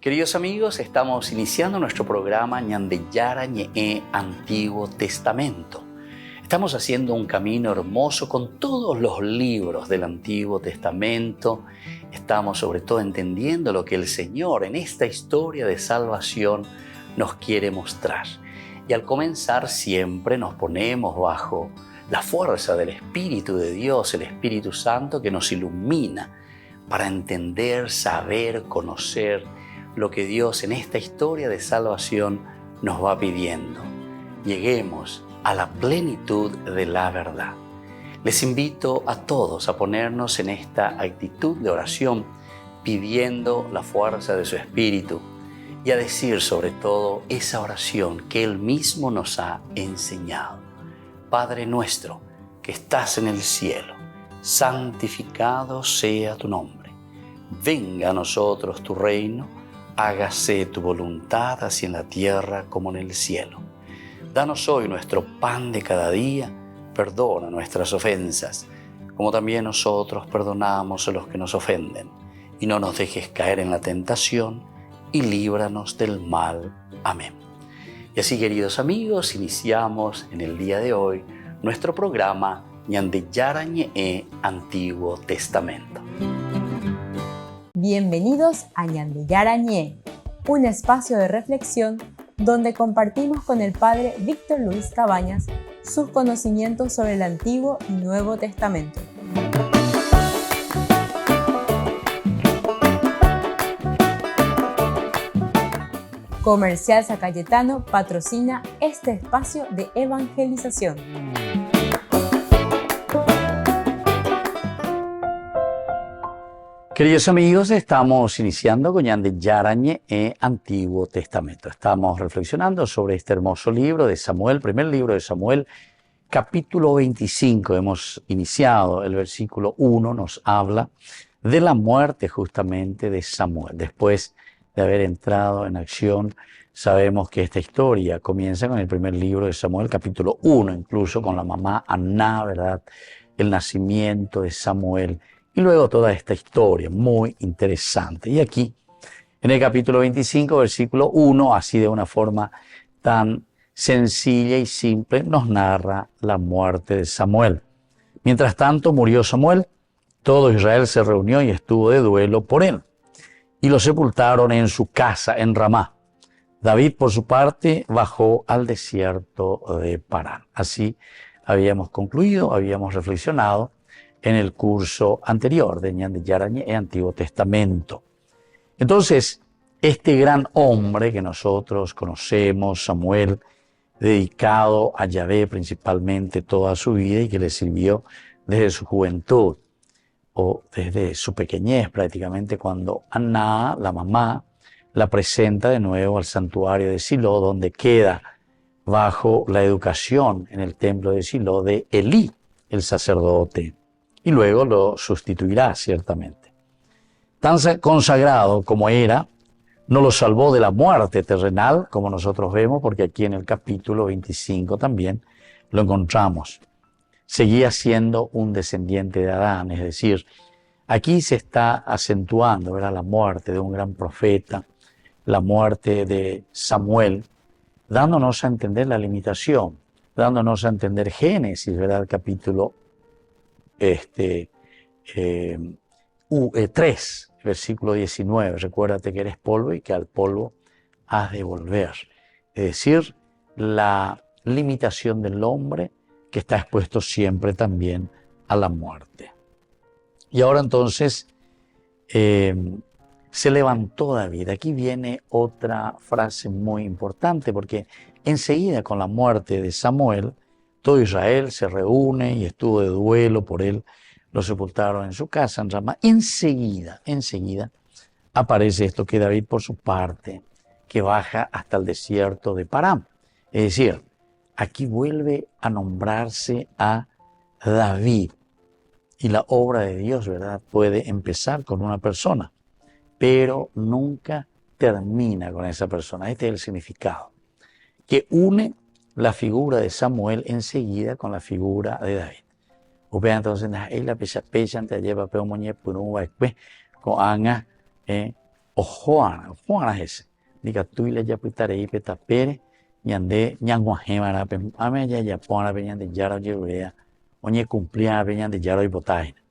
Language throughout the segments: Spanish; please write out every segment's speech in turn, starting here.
Queridos amigos, estamos iniciando nuestro programa Ñandeyara Ñe'e Antiguo Testamento. Estamos haciendo un camino hermoso con todos los libros del Antiguo Testamento. Estamos sobre todo entendiendo lo que el Señor en esta historia de salvación nos quiere mostrar. Y al comenzar siempre nos ponemos bajo la fuerza del Espíritu de Dios, el Espíritu Santo que nos ilumina para entender, saber, conocer lo que Dios en esta historia de salvación nos va pidiendo. Lleguemos a la plenitud de la verdad. Les invito a todos a ponernos en esta actitud de oración, pidiendo la fuerza de su Espíritu y a decir sobre todo esa oración que Él mismo nos ha enseñado. Padre nuestro que estás en el cielo, santificado sea tu nombre. Venga a nosotros tu reino, hágase tu voluntad así en la tierra como en el cielo. Danos hoy nuestro pan de cada día, perdona nuestras ofensas, como también nosotros perdonamos a los que nos ofenden. Y no nos dejes caer en la tentación, y líbranos del mal. Amén. Y así, queridos amigos, iniciamos en el día de hoy nuestro programa Ñandeyara Ñe'e Antiguo Testamento. Bienvenidos a Ñandeyara Ñe'e, un espacio de reflexión donde compartimos con el Padre Víctor Luis Cabañas sus conocimientos sobre el Antiguo y Nuevo Testamento. Comercial San Cayetano patrocina este espacio de evangelización. Queridos amigos, estamos iniciando con Ñandeyara Ñe'e Antiguo Testamento. Estamos reflexionando sobre este hermoso libro de Samuel, primer libro de Samuel, capítulo 25. Hemos iniciado el versículo 1, nos habla de la muerte justamente de Samuel. Después de haber entrado en acción, sabemos que esta historia comienza con el primer libro de Samuel, capítulo 1, incluso con la mamá Aná, ¿verdad? El nacimiento de Samuel. Y luego toda esta historia muy interesante. Y aquí, en el capítulo 25, versículo 1, así de una forma tan sencilla y simple, nos narra la muerte de Samuel. Mientras tanto, murió Samuel, todo Israel se reunió y estuvo de duelo por él. Y lo sepultaron en su casa, en Ramá. David, por su parte, bajó al desierto de Parán. Así habíamos concluido, habíamos reflexionado en el curso anterior de Ñandeyara Ñe'e Antiguo Testamento. Entonces, este gran hombre que nosotros conocemos, Samuel, dedicado a Yahvé principalmente toda su vida y que le sirvió desde su juventud o desde su pequeñez prácticamente, cuando Aná, la mamá, la presenta de nuevo al santuario de Silo, donde queda bajo la educación en el templo de Silo de Elí, el sacerdote. Y luego lo sustituirá ciertamente. Tan consagrado como era, no lo salvó de la muerte terrenal, como nosotros vemos, porque aquí en el capítulo 25 también lo encontramos. Seguía siendo un descendiente de Adán, es decir, aquí se está acentuando, ¿verdad?, la muerte de un gran profeta, la muerte de Samuel, dándonos a entender la limitación, dándonos a entender Génesis, ¿verdad?, capítulo 3, versículo 19. Recuérdate que eres polvo y que al polvo has de volver. Es decir, la limitación del hombre que está expuesto siempre también a la muerte. Y ahora entonces se levantó David. Aquí viene otra frase muy importante, porque enseguida con la muerte de Samuel, todo Israel se reúne y estuvo de duelo por él. Lo sepultaron en su casa, en Ramá. Enseguida aparece esto, que David por su parte, que baja hasta el desierto de Parán. Es decir, aquí vuelve a nombrarse a David. Y la obra de Dios, ¿verdad?, puede empezar con una persona, pero nunca termina con esa persona. Este es el significado, que une la figura de Samuel enseguida con la figura de David. Upea entonces, la pecha te lleva peo moñe punuba con anga Juana ese. Diga tú y le ya pitarei petapere, ñande ñanguajemara, ame ya pona peñande yaro yerurea, oñe cumplía peñande yaro y botágena.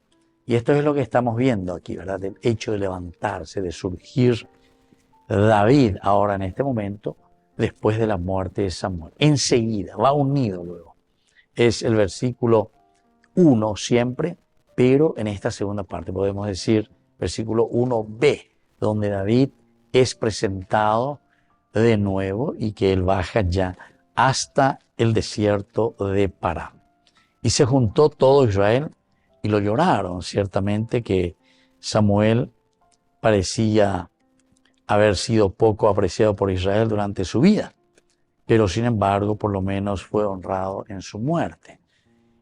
Y esto es lo que estamos viendo aquí, ¿verdad? El hecho de levantarse, de surgir David ahora en este momento, después de la muerte de Samuel. Enseguida, va unido luego. Es el versículo 1 siempre, pero en esta segunda parte podemos decir versículo 1b, donde David es presentado de nuevo y que él baja ya hasta el desierto de Pará. Y se juntó todo Israel y lo lloraron. Ciertamente que Samuel parecía haber sido poco apreciado por Israel durante su vida, pero sin embargo por lo menos fue honrado en su muerte.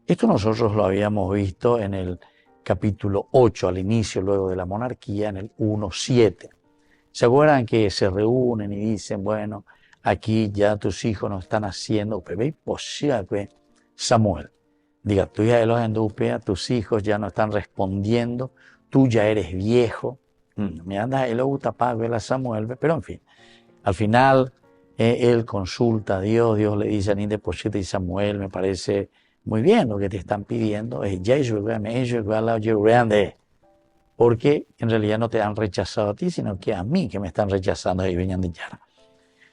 Esto nosotros lo habíamos visto en el capítulo 8, al inicio luego de la monarquía, en el 1:7. ¿Se acuerdan que se reúnen y dicen, bueno, aquí ya tus hijos no están haciendo, Samuel, diga, tú ya los endupea, tus hijos ya no están respondiendo, tú ya eres viejo, me anda el a Samuel, pero en fin, al final él consulta a Dios, Dios le dice a Ninde Pochete y Samuel, me parece muy bien lo que te están pidiendo, porque en realidad no te han rechazado a ti, sino que a mí que me están rechazando ahí venían de Yara.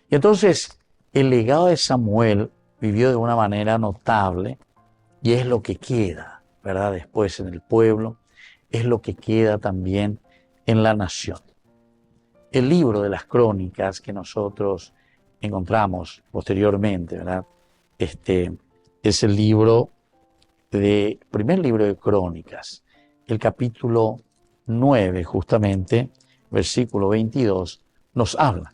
Y entonces el legado de Samuel vivió de una manera notable y es lo que queda, ¿verdad? Después en el pueblo, es lo que queda también en la nación. El libro de las crónicas que nosotros encontramos posteriormente, ¿verdad? Es el primer libro de crónicas, el capítulo 9, justamente, versículo 22, nos habla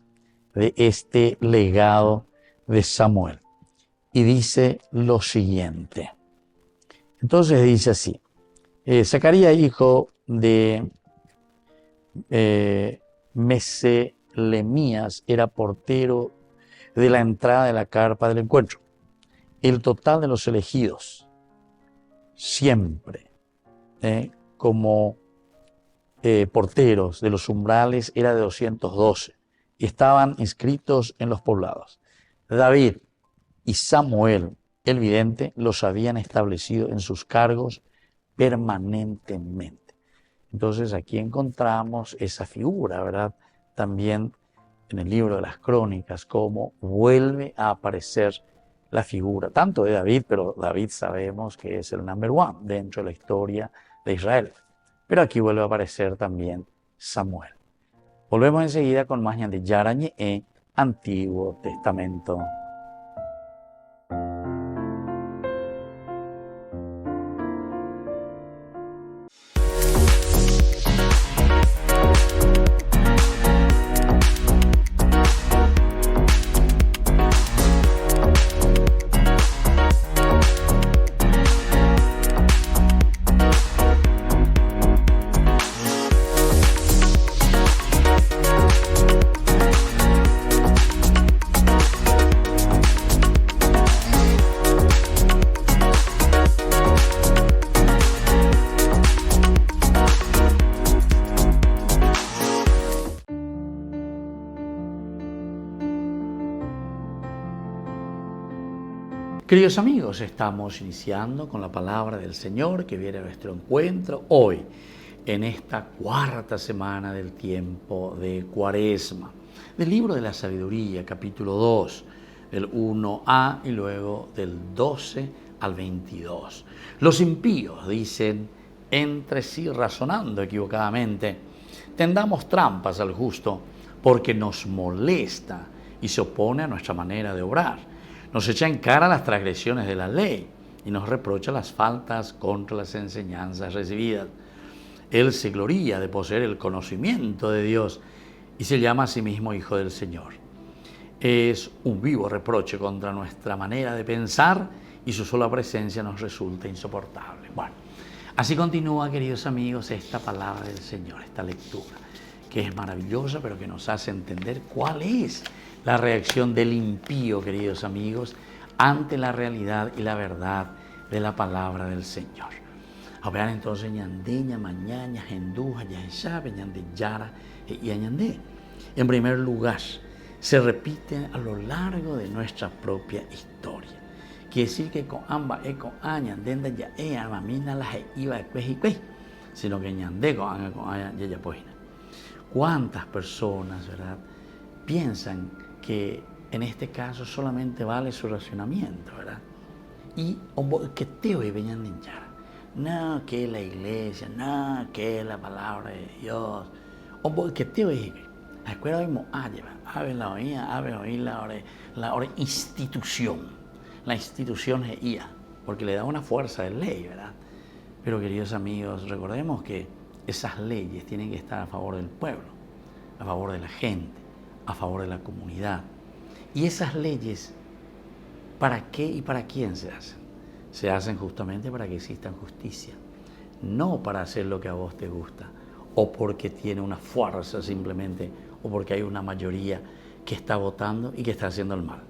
de este legado de Samuel. Y dice lo siguiente. Entonces dice así, Zacarías, hijo de Meselemías, era portero de la entrada de la carpa del encuentro. El total de los elegidos, siempre, como porteros de los umbrales, era de 212 y estaban inscritos en los poblados. David y Samuel, el vidente, los habían establecido en sus cargos permanentemente. Entonces aquí encontramos esa figura, ¿verdad? También en el libro de las crónicas, cómo vuelve a aparecer la figura, tanto de David, pero David sabemos que es el number one dentro de la historia de Israel. Pero aquí vuelve a aparecer también Samuel. Volvemos enseguida con más de Yarañe en Antiguo Testamento. Queridos amigos, estamos iniciando con la palabra del Señor que viene a nuestro encuentro hoy, en esta cuarta semana del tiempo de Cuaresma, del libro de la Sabiduría, capítulo 2, del 1a y luego del 12 al 22. Los impíos dicen entre sí razonando equivocadamente, tendamos trampas al justo porque nos molesta y se opone a nuestra manera de obrar. Nos echa en cara las transgresiones de la ley y nos reprocha las faltas contra las enseñanzas recibidas. Él se gloría de poseer el conocimiento de Dios y se llama a sí mismo Hijo del Señor. Es un vivo reproche contra nuestra manera de pensar y su sola presencia nos resulta insoportable. Bueno, así continúa, queridos amigos, esta palabra del Señor, esta lectura, que es maravillosa, pero que nos hace entender cuál es la reacción del impío, queridos amigos, ante la realidad y la verdad de la palabra del Señor. Ahora entonces ñandeña, mañana, genduja, ya sabe, ñande yara y añandé. En primer lugar, se repite a lo largo de nuestra propia historia. Quiere decir que con ambas con ñandenda ya mamina la iba y sino que ñandé con aña ya pues. ¿Cuántas personas, verdad, piensan que en este caso solamente vale su racionamiento, verdad? Y que te oye venían de yara. No, que la iglesia, no, que la palabra de Dios. O que te oye, la escuela oímos, ave la institución. La institución es IA, porque le da una fuerza de ley, ¿verdad? Pero queridos amigos, recordemos que esas leyes tienen que estar a favor del pueblo, a favor de la gente, a favor de la comunidad. Y esas leyes, ¿para qué y para quién se hacen? Se hacen justamente para que exista justicia, no para hacer lo que a vos te gusta, o porque tiene una fuerza simplemente, o porque hay una mayoría que está votando y que está haciendo el mal.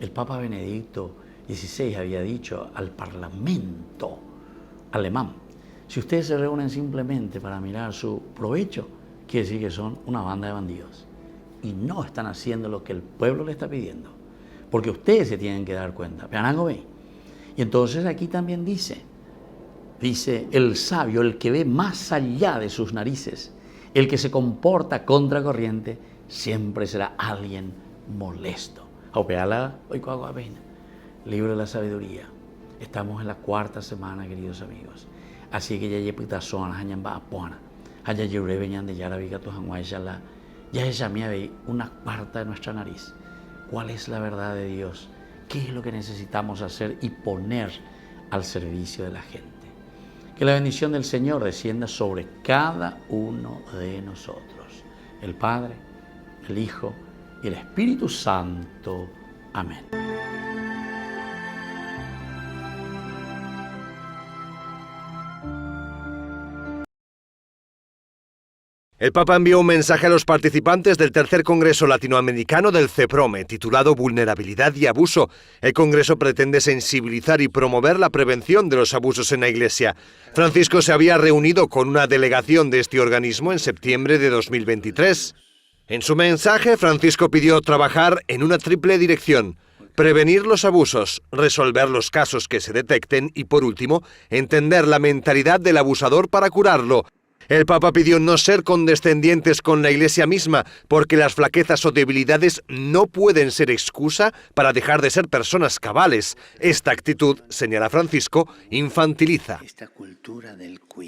El Papa Benedicto XVI había dicho al Parlamento alemán, si ustedes se reúnen simplemente para mirar su provecho, quiere decir que son una banda de bandidos y no están haciendo lo que el pueblo le está pidiendo, porque ustedes se tienen que dar cuenta. Y entonces aquí también dice el sabio, el que ve más allá de sus narices, el que se comporta contracorriente, siempre será alguien molesto. Libro de la sabiduría. Estamos en la 4ª semana, queridos amigos. Así que ya llepita zona, hañamba apona, haya lleure veñan de yara viga tu hanguayala, ya ella me ve una parte de nuestra nariz. ¿Cuál es la verdad de Dios? ¿Qué es lo que necesitamos hacer y poner al servicio de la gente? Que la bendición del Señor descienda sobre cada uno de nosotros. El Padre, el Hijo y el Espíritu Santo. Amén. El Papa envió un mensaje a los participantes del tercer Congreso Latinoamericano del CEPROME, titulado Vulnerabilidad y Abuso. El Congreso pretende sensibilizar y promover la prevención de los abusos en la Iglesia. Francisco se había reunido con una delegación de este organismo en septiembre de 2023. En su mensaje, Francisco pidió trabajar en una triple dirección: prevenir los abusos, resolver los casos que se detecten y, por último, entender la mentalidad del abusador para curarlo. El Papa pidió no ser condescendientes con la Iglesia misma, porque las flaquezas o debilidades no pueden ser excusa para dejar de ser personas cabales. Esta actitud, señala Francisco, infantiliza. Esta cultura del cuidado.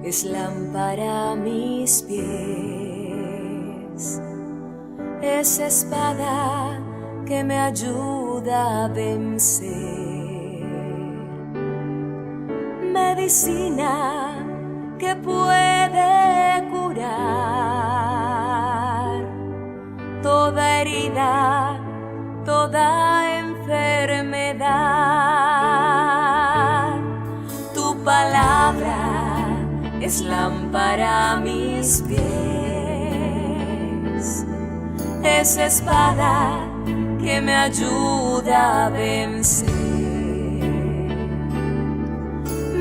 Es lámpara a mis pies, es espada que me ayuda a vencer, medicina que puede curar toda herida, toda enfermedad. Tu palabra es lámpara a mis pies, es espada que me ayuda a vencer,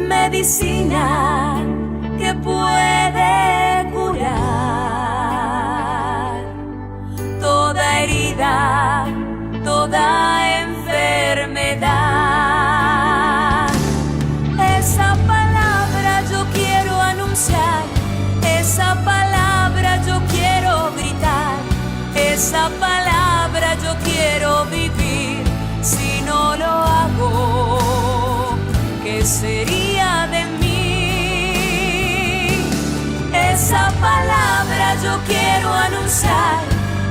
medicina que puede curar toda herida, toda enfermedad. Esa palabra yo quiero anunciar, esa palabra yo quiero gritar, esa palabra yo quiero vivir. Si no lo hago, ¿qué sería de mí? Esa palabra yo quiero anunciar,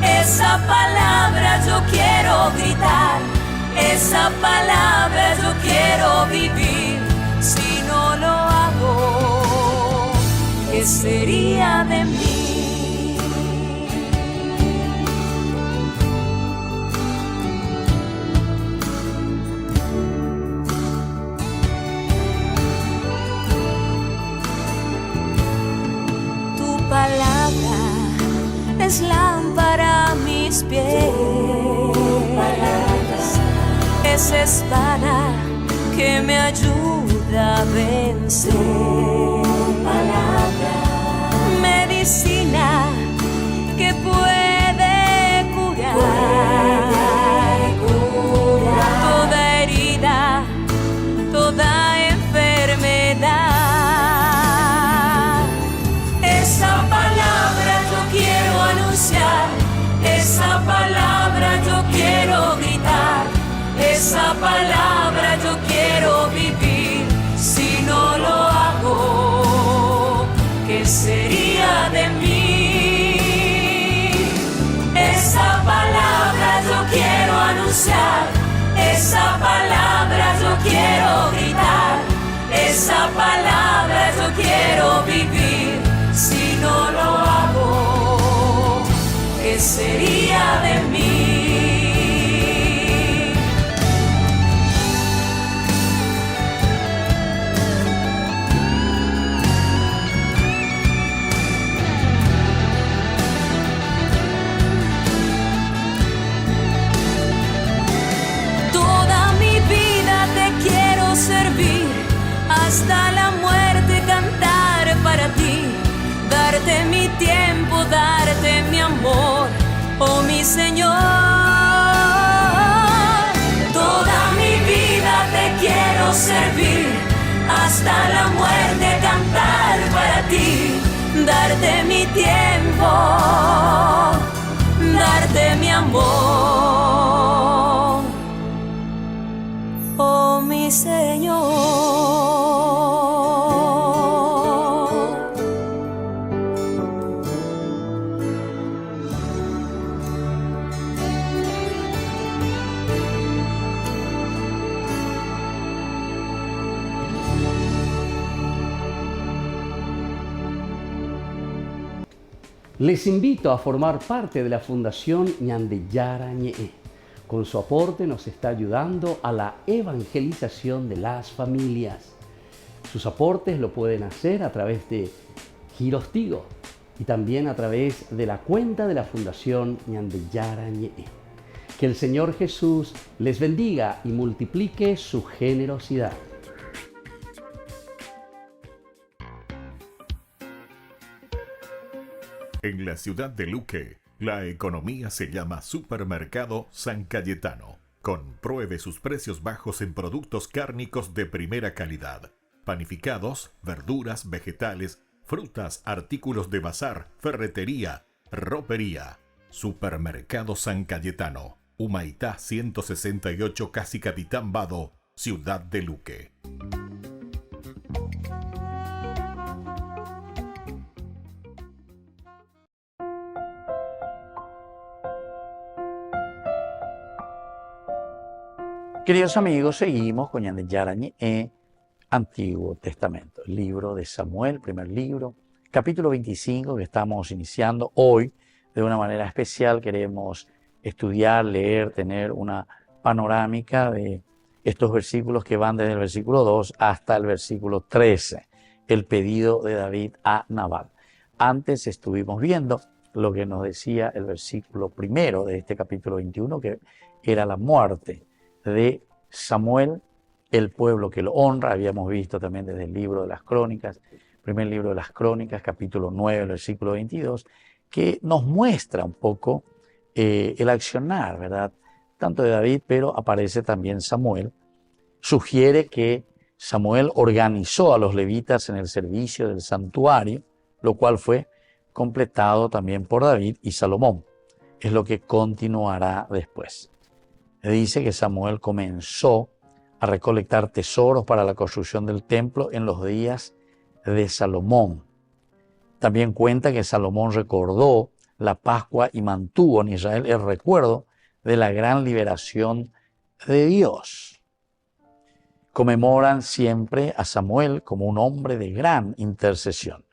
esa palabra yo quiero gritar, esa palabra yo quiero vivir. Si no lo hago, ¿qué sería de mí? esa espada que me ayuda a vencer. Palabra, medicina que puede curar, toda herida, toda enfermedad. Esa palabra yo quiero anunciar, esa palabra yo quiero gritar, esa palabra yo quiero vivir. Si no lo hago, ¿qué sería de mí? Esa palabra yo quiero anunciar, esa palabra yo quiero gritar, esa palabra yo quiero vivir. Si no lo hago, ¿qué sería de mí? Toda mi vida te quiero servir, hasta la muerte cantar para ti, darte mi tiempo, darte mi amor, oh mi Señor. Toda mi vida te quiero servir, hasta la muerte cantar para ti, darte mi tiempo, darte mi amor, oh mi Señor. Les invito a formar parte de la Fundación Ñandeyara Ñe'e. Con su aporte nos está ayudando a la evangelización de las familias. Sus aportes lo pueden hacer a través de Giros Tigo y también a través de la cuenta de la Fundación Ñandeyara Ñe'e. Que el Señor Jesús les bendiga y multiplique su generosidad. En la ciudad de Luque, la economía se llama Supermercado San Cayetano. Compruebe sus precios bajos en productos cárnicos de primera calidad. Panificados, verduras, vegetales, frutas, artículos de bazar, ferretería, ropería. Supermercado San Cayetano. Humaitá 168, Casi Capitán Vado, ciudad de Luque. Queridos amigos, seguimos con Ñandeyara Ñe'e, Antiguo Testamento, el libro de Samuel, primer libro, capítulo 25 que estamos iniciando hoy. De una manera especial queremos estudiar, leer, tener una panorámica de estos versículos que van desde el versículo 2 hasta el versículo 13, el pedido de David a Nabal. Antes estuvimos viendo lo que nos decía el versículo primero de este capítulo 21, que era la muerte de Samuel, el pueblo que lo honra. Habíamos visto también desde el libro de las Crónicas, primer libro de las Crónicas, capítulo 9, el versículo 22, que nos muestra un poco el accionar, ¿verdad? Tanto de David, pero aparece también Samuel. Sugiere que Samuel organizó a los levitas en el servicio del santuario, lo cual fue completado también por David y Salomón. Es lo que continuará después. Dice que Samuel comenzó a recolectar tesoros para la construcción del templo en los días de Salomón. También cuenta que Salomón recordó la Pascua y mantuvo en Israel el recuerdo de la gran liberación de Dios. Conmemoran siempre a Samuel como un hombre de gran intercesión.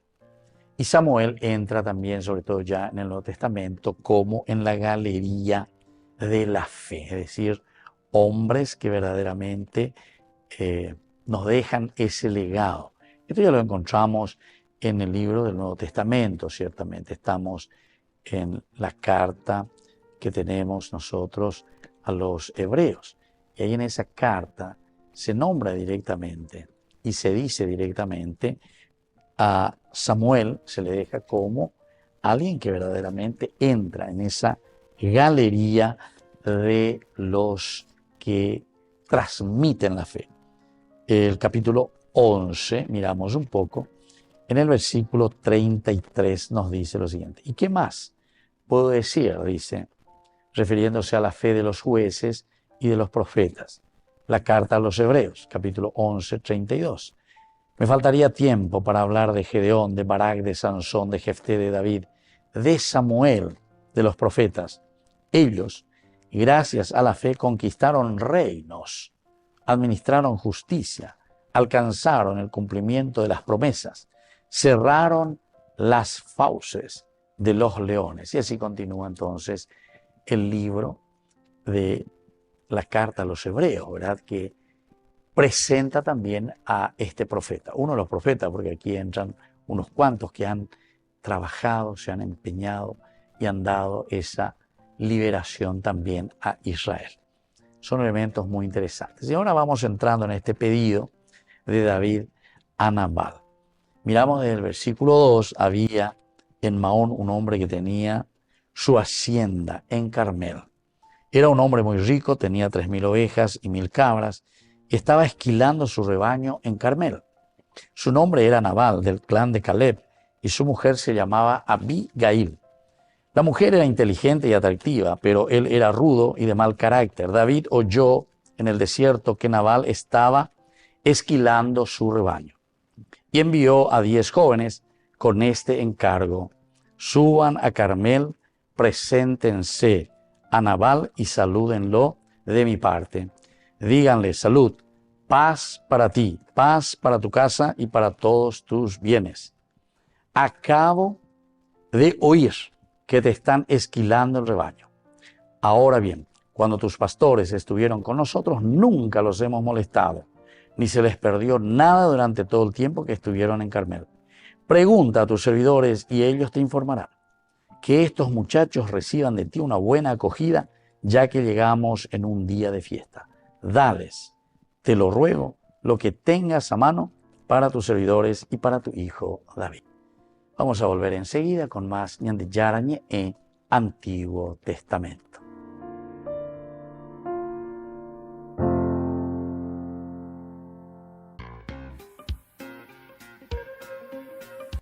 Y Samuel entra también, sobre todo ya en el Nuevo Testamento, como en la galería de la fe, es decir, hombres que verdaderamente nos dejan ese legado. Esto ya lo encontramos en el libro del Nuevo Testamento, ciertamente. Estamos en la carta que tenemos nosotros a los hebreos. Y ahí en esa carta se nombra directamente y se dice directamente a Samuel, se le deja como alguien que verdaderamente entra en esa galería de los que transmiten la fe. El capítulo 11, miramos un poco, en el versículo 33 nos dice lo siguiente. ¿Y qué más puedo decir? Dice, refiriéndose a la fe de los jueces y de los profetas. La carta a los Hebreos, capítulo 11, 32. Me faltaría tiempo para hablar de Gedeón, de Barak, de Sansón, de Jefté, de David, de Samuel, de los profetas. Ellos, gracias a la fe, conquistaron reinos, administraron justicia, alcanzaron el cumplimiento de las promesas, cerraron las fauces de los leones. Y así continúa entonces el libro de la carta a los Hebreos, ¿verdad? Que presenta también a este profeta, uno de los profetas, porque aquí entran unos cuantos que han trabajado, se han empeñado y han dado esa liberación también a Israel. Son elementos muy interesantes. Y ahora vamos entrando en este pedido de David a Nabal. Miramos desde el versículo 2, había en Maón un hombre que tenía su hacienda en Carmel. Era un hombre muy rico, tenía 3.000 ovejas y 1.000 cabras, y estaba esquilando su rebaño en Carmel. Su nombre era Nabal, del clan de Caleb, y su mujer se llamaba Abigail. La mujer era inteligente y atractiva, pero él era rudo y de mal carácter. David oyó en el desierto que Nabal estaba esquilando su rebaño y envió a 10 jóvenes con este encargo: suban a Carmel, preséntense a Nabal y salúdenlo de mi parte. Díganle: salud, paz para ti, paz para tu casa y para todos tus bienes. Acabo de oír que te están esquilando el rebaño. Ahora bien, cuando tus pastores estuvieron con nosotros, nunca los hemos molestado, ni se les perdió nada durante todo el tiempo que estuvieron en Carmel. Pregunta a tus servidores y ellos te informarán. Que estos muchachos reciban de ti una buena acogida, ya que llegamos en un día de fiesta. Dales, te lo ruego, lo que tengas a mano para tus servidores y para tu hijo David. Vamos a volver enseguida con más Ñande Yarañe en Antiguo Testamento.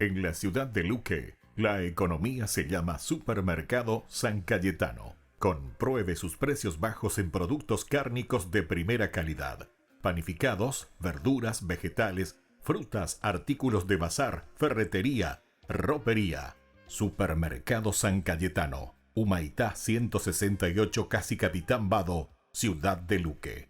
En la ciudad de Luque, la economía se llama Supermercado San Cayetano. Compruebe sus precios bajos en productos cárnicos de primera calidad. Panificados, verduras, vegetales, frutas, artículos de bazar, ferretería, ropería. Supermercado San Cayetano, Humaitá 168, Casi Capitán Vado, Ciudad de Luque.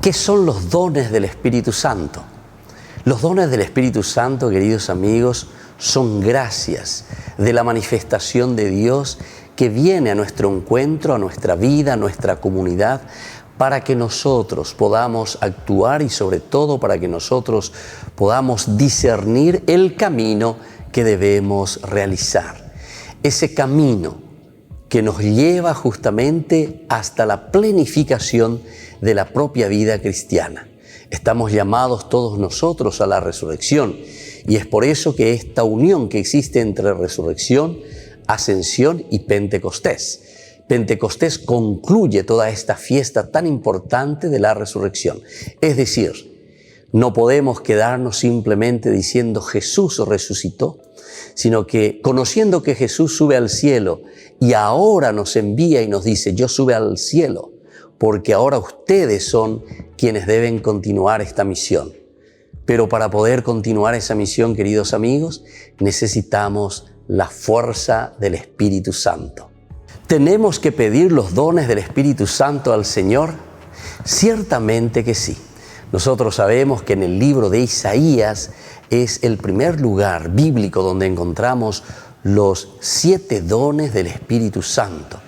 ¿Qué son los dones del Espíritu Santo? Los dones del Espíritu Santo, queridos amigos, son gracias de la manifestación de Dios que viene a nuestro encuentro, a nuestra vida, a nuestra comunidad, para que nosotros podamos actuar y sobre todo para que nosotros podamos discernir el camino que debemos realizar. Ese camino que nos lleva justamente hasta la plenificación de la propia vida cristiana. Estamos llamados todos nosotros a la resurrección y es por eso que esta unión que existe entre resurrección, ascensión y Pentecostés. Pentecostés concluye toda esta fiesta tan importante de la resurrección. Es decir, no podemos quedarnos simplemente diciendo Jesús resucitó, sino que conociendo que Jesús sube al cielo y ahora nos envía y nos dice, yo sube al cielo, porque ahora ustedes son quienes deben continuar esta misión. Pero para poder continuar esa misión, queridos amigos, necesitamos la fuerza del Espíritu Santo. ¿Tenemos que pedir los dones del Espíritu Santo al Señor? Ciertamente que sí. Nosotros sabemos que en el libro de Isaías es el primer lugar bíblico donde encontramos los 7 dones del Espíritu Santo.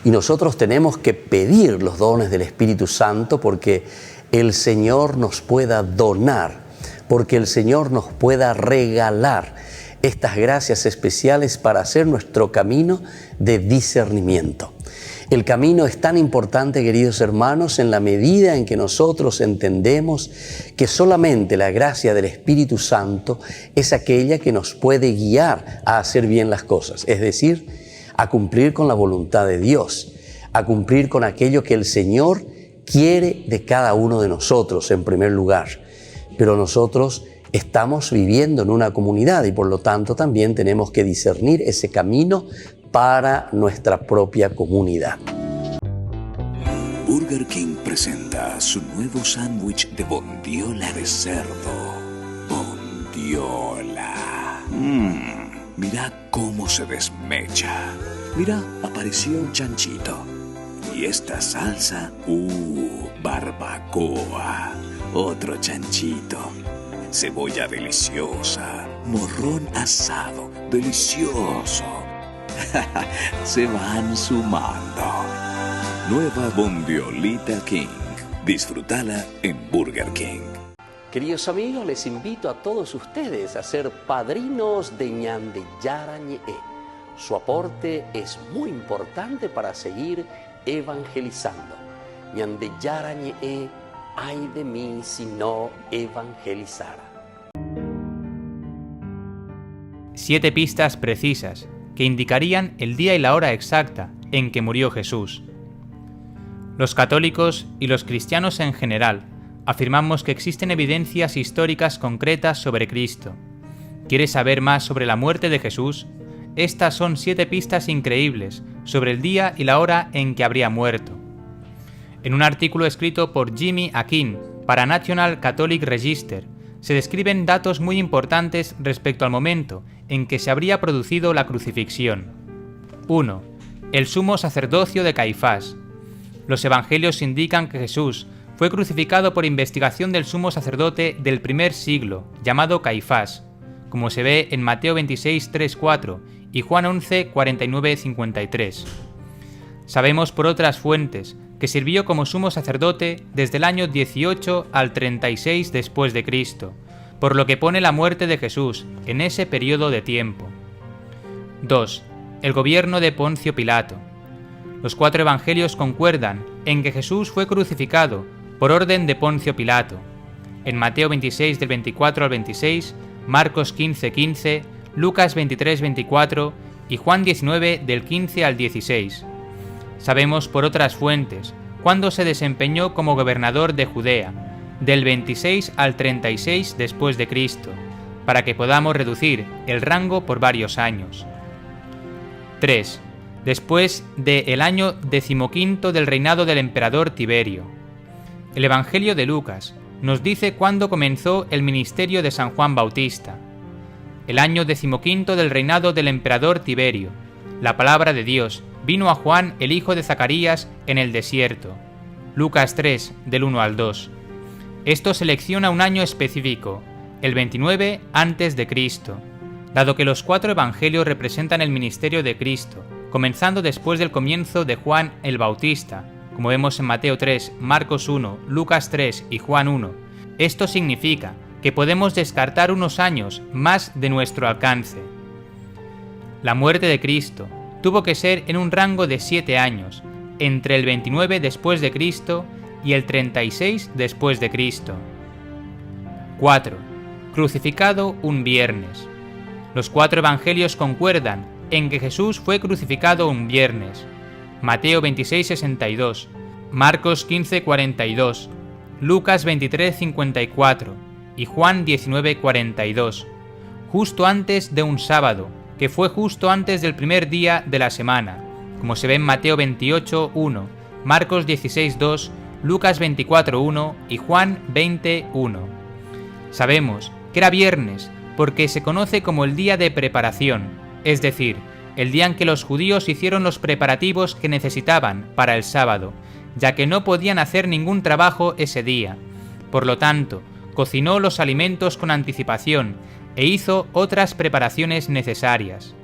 Y nosotros tenemos que pedir los dones del Espíritu Santo porque el Señor nos pueda donar porque el Señor nos pueda regalar estas gracias especiales para hacer nuestro camino de discernimiento. El camino es tan importante, queridos hermanos, en la medida en que nosotros entendemos que solamente la gracia del Espíritu Santo es aquella que nos puede guiar a hacer bien las cosas, es decir, a cumplir con la voluntad de Dios, a cumplir con aquello que el Señor quiere de cada uno de nosotros en primer lugar. Pero nosotros estamos viviendo en una comunidad y por lo tanto también tenemos que discernir ese camino para nuestra propia comunidad. Burger King presenta su nuevo sándwich de bondiola de cerdo. Bondiola. Mira cómo se desmecha. Mira, apareció un chanchito. Y esta salsa, barbacoa. Otro chanchito. Cebolla deliciosa. Morrón asado, delicioso. Se van sumando. Nueva Bondiolita King. Disfrútala en Burger King. Queridos amigos, les invito a todos ustedes a ser padrinos de Ñande Yarañe. Su aporte es muy importante para seguir evangelizando. Ñande Yarañe, ay de mí si no evangelizara. 7 pistas precisas que indicarían el día y la hora exacta en que murió Jesús. Los católicos y los cristianos en general afirmamos que existen evidencias históricas concretas sobre Cristo. ¿Quieres saber más sobre la muerte de Jesús? Estas son 7 pistas increíbles sobre el día y la hora en que habría muerto. En un artículo escrito por Jimmy Akin para National Catholic Register, se describen datos muy importantes respecto al momento en que se habría producido la crucifixión. 1. El sumo sacerdocio de Caifás. Los evangelios indican que Jesús fue crucificado por investigación del sumo sacerdote del primer siglo, llamado Caifás, como se ve en Mateo 26, 3, 4 y Juan 11, 49, 53. Sabemos por otras fuentes que sirvió como sumo sacerdote desde el año 18 al 36 después de Cristo, por lo que pone la muerte de Jesús en ese periodo de tiempo. 2. El gobierno de Poncio Pilato. Los 4 evangelios concuerdan en que Jesús fue crucificado por orden de Poncio Pilato. En Mateo 26 del 24 al 26, Marcos 15, 15, Lucas 23, 24 y Juan 19 del 15 al 16. Sabemos por otras fuentes cuándo se desempeñó como gobernador de Judea, del 26 al 36 después de Cristo, para que podamos reducir el rango por varios años. 3. Después del año 15 del reinado del emperador Tiberio. El Evangelio de Lucas nos dice cuándo comenzó el ministerio de San Juan Bautista. El año 15 del reinado del emperador Tiberio. La palabra de Dios vino a Juan, el hijo de Zacarías, en el desierto. Lucas 3, del 1 al 2. Esto selecciona un año específico, el 29 antes de Cristo, dado que los 4 evangelios representan el ministerio de Cristo, comenzando después del comienzo de Juan el Bautista, como vemos en Mateo 3, Marcos 1, Lucas 3 y Juan 1. Esto significa que podemos descartar unos años más de nuestro alcance. La muerte de Cristo tuvo que ser en un rango de 7 años, entre el 29 después de Cristo y el 36 después de Cristo. 4. Crucificado un viernes. Los 4 evangelios concuerdan en que Jesús fue crucificado un viernes. Mateo 26, 62, Marcos 15, 42, Lucas 23, 54 y Juan 19, 42, justo antes de un sábado, que fue justo antes del primer día de la semana, como se ve en Mateo 28, 1, Marcos 16, 2, Lucas 24, 1 y Juan 20, 1. Sabemos que era viernes porque se conoce como el día de preparación, es decir, el día en que los judíos hicieron los preparativos que necesitaban para el sábado, ya que no podían hacer ningún trabajo ese día. Por lo tanto, cocinó los alimentos con anticipación e hizo otras preparaciones necesarias.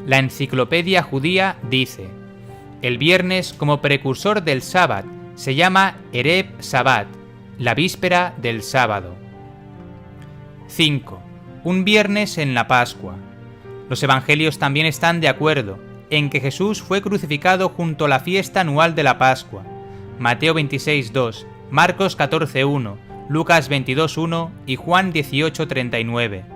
La enciclopedia judía dice: el viernes, como precursor del sábado, se llama Erev Sabbat, la víspera del sábado. 5. Un viernes en la Pascua. Los evangelios también están de acuerdo en que Jesús fue crucificado junto a la fiesta anual de la Pascua. Mateo 26:2, Marcos 14:1, Lucas 22:1 y Juan 18:39.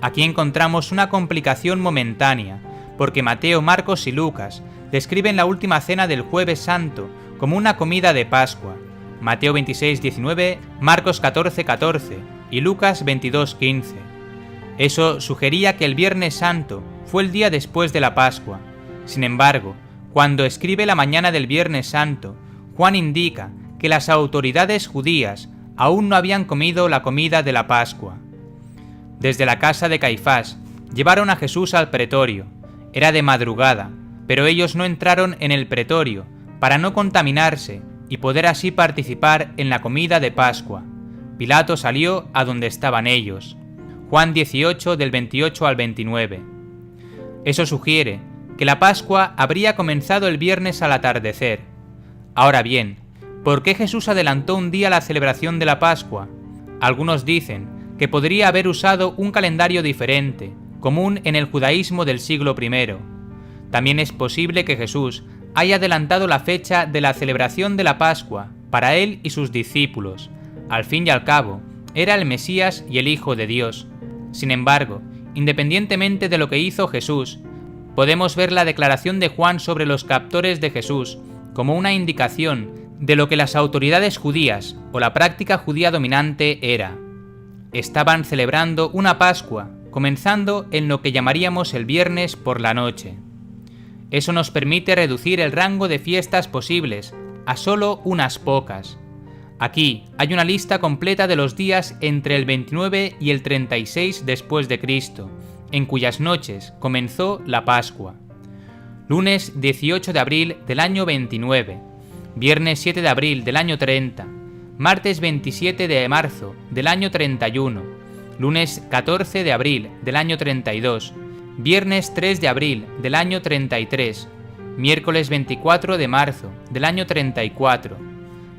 Aquí encontramos una complicación momentánea, porque Mateo, Marcos y Lucas describen la última cena del Jueves Santo como una comida de Pascua. Mateo 26:19, Marcos 14:14 y Lucas 22:15. Eso sugería que el Viernes Santo fue el día después de la Pascua. Sin embargo, cuando escribe la mañana del Viernes Santo, Juan indica que las autoridades judías aún no habían comido la comida de la Pascua. Desde la casa de Caifás llevaron a Jesús al pretorio. Era de madrugada, pero ellos no entraron en el pretorio para no contaminarse y poder así participar en la comida de Pascua. Pilato salió a donde estaban ellos. Juan 18 del 28 al 29. Eso sugiere que la Pascua habría comenzado el viernes al atardecer. Ahora bien, ¿por qué Jesús adelantó un día la celebración de la Pascua? Algunos dicen que podría haber usado un calendario diferente, común en el judaísmo del siglo I. También es posible que Jesús haya adelantado la fecha de la celebración de la Pascua para él y sus discípulos. Al fin y al cabo, era el Mesías y el Hijo de Dios. Sin embargo, independientemente de lo que hizo Jesús, podemos ver la declaración de Juan sobre los captores de Jesús como una indicación de lo que las autoridades judías o la práctica judía dominante era. Estaban celebrando una Pascua, comenzando en lo que llamaríamos el viernes por la noche. Eso nos permite reducir el rango de fiestas posibles a solo unas pocas. Aquí hay una lista completa de los días entre el 29 y el 36 después de Cristo, en cuyas noches comenzó la Pascua. Lunes 18 de abril del año 29, viernes 7 de abril del año 30, martes 27 de marzo del año 31, lunes 14 de abril del año 32, viernes 3 de abril del año 33, miércoles 24 de marzo del año 34,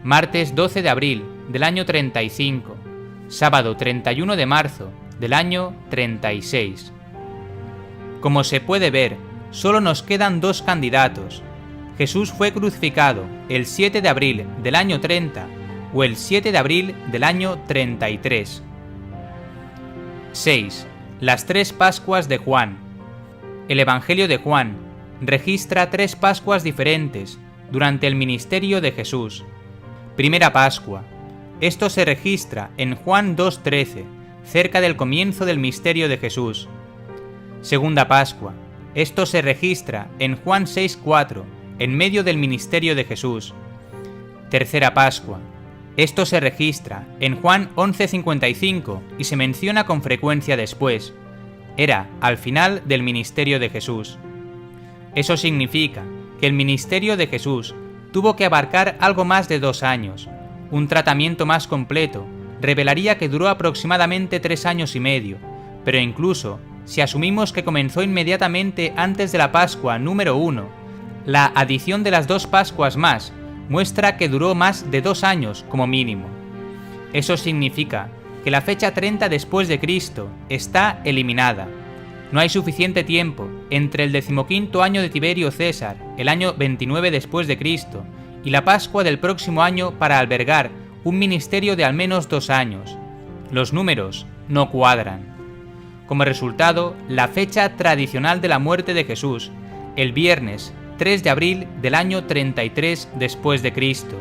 martes 12 de abril del año 35, sábado 31 de marzo del año 36. Como se puede ver, solo nos quedan dos candidatos. Jesús fue crucificado el 7 de abril del año 30 o el 7 de abril del año 33. 6. Las tres Pascuas de Juan. El Evangelio de Juan registra tres Pascuas diferentes durante el ministerio de Jesús. Primera Pascua. Esto se registra en Juan 2:13, cerca del comienzo del misterio de Jesús. Segunda Pascua. Esto se registra en Juan 6:4, en medio del ministerio de Jesús. Tercera Pascua. Esto se registra en Juan 11:55 y se menciona con frecuencia después. Era al final del ministerio de Jesús. Eso significa que el ministerio de Jesús tuvo que abarcar algo más de 2 años. Un tratamiento más completo revelaría que duró aproximadamente 3 años y medio, pero incluso si asumimos que comenzó inmediatamente antes de la Pascua número 1, la adición de las 2 Pascuas más muestra que duró más de 2 años como mínimo. Eso significa que la fecha 30 después de Cristo está eliminada. No hay suficiente tiempo entre el 15º año de Tiberio César, el año 29 después de Cristo, y la Pascua del próximo año para albergar un ministerio de al menos 2 años. Los números no cuadran. Como resultado, la fecha tradicional de la muerte de Jesús, el viernes 3 de abril del año 33 después de Cristo,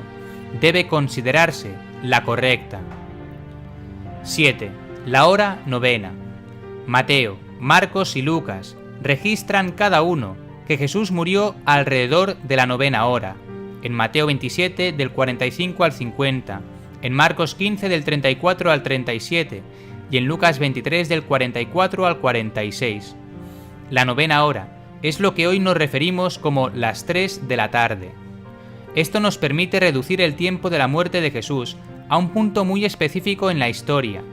debe considerarse la correcta. 7. La hora novena. Mateo, Marcos y Lucas registran cada uno que Jesús murió alrededor de la 9ª hora, en Mateo 27 del 45 al 50, en Marcos 15 del 34 al 37 y en Lucas 23 del 44 al 46. La 9ª hora es lo que hoy nos referimos como las 3 de la tarde. Esto nos permite reducir el tiempo de la muerte de Jesús a un punto muy específico en la historia,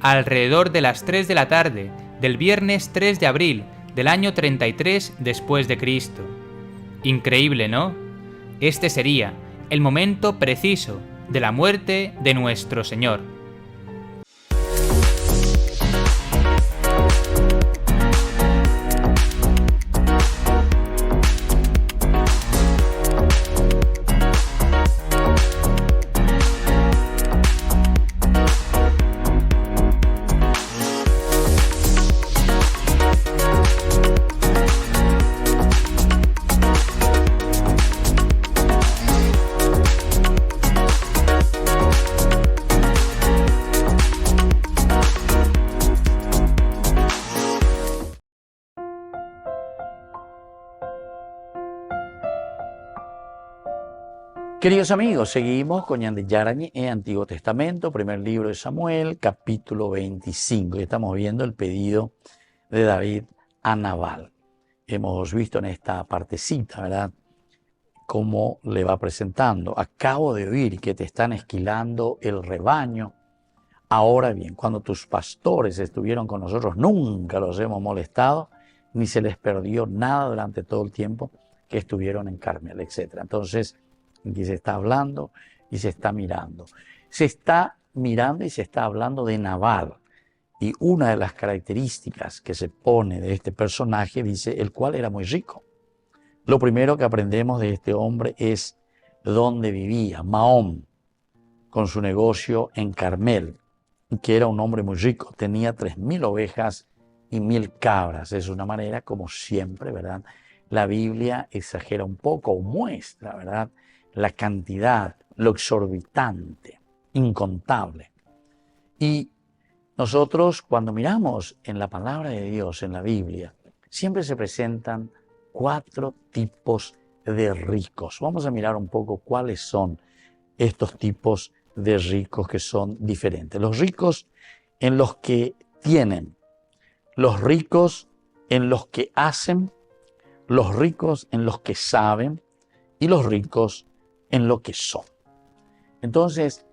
alrededor de las 3 de la tarde del viernes 3 de abril del año 33 después de Cristo. Increíble, ¿no? Este sería el momento preciso de la muerte de nuestro Señor. Queridos amigos, seguimos con Ñande Yarañe en Antiguo Testamento, primer libro de Samuel, capítulo 25. Y estamos viendo el pedido de David a Nabal. Hemos visto en esta partecita, ¿verdad?, cómo le va presentando. Acabo de oír que te están esquilando el rebaño. Ahora bien, cuando tus pastores estuvieron con nosotros, nunca los hemos molestado, ni se les perdió nada durante todo el tiempo que estuvieron en Carmel, etc. Entonces, aquí se está hablando y se está mirando. Se está mirando y se está hablando de Nabal. Y una de las características que se pone de este personaje dice, el cual era muy rico. Lo primero que aprendemos de este hombre es dónde vivía, Mahón, con su negocio en Carmel, que era un hombre muy rico. Tenía 3.000 ovejas y 1.000 cabras. Es una manera, como siempre, ¿verdad? La Biblia exagera un poco o muestra, ¿verdad?, la cantidad, lo exorbitante, incontable. Y nosotros, cuando miramos en la palabra de Dios, en la Biblia, siempre se presentan 4 tipos de ricos. Vamos a mirar un poco cuáles son estos tipos de ricos que son diferentes. Los ricos en los que tienen, los ricos en los que hacen, los ricos en los que saben y los ricos en lo que son. Entonces,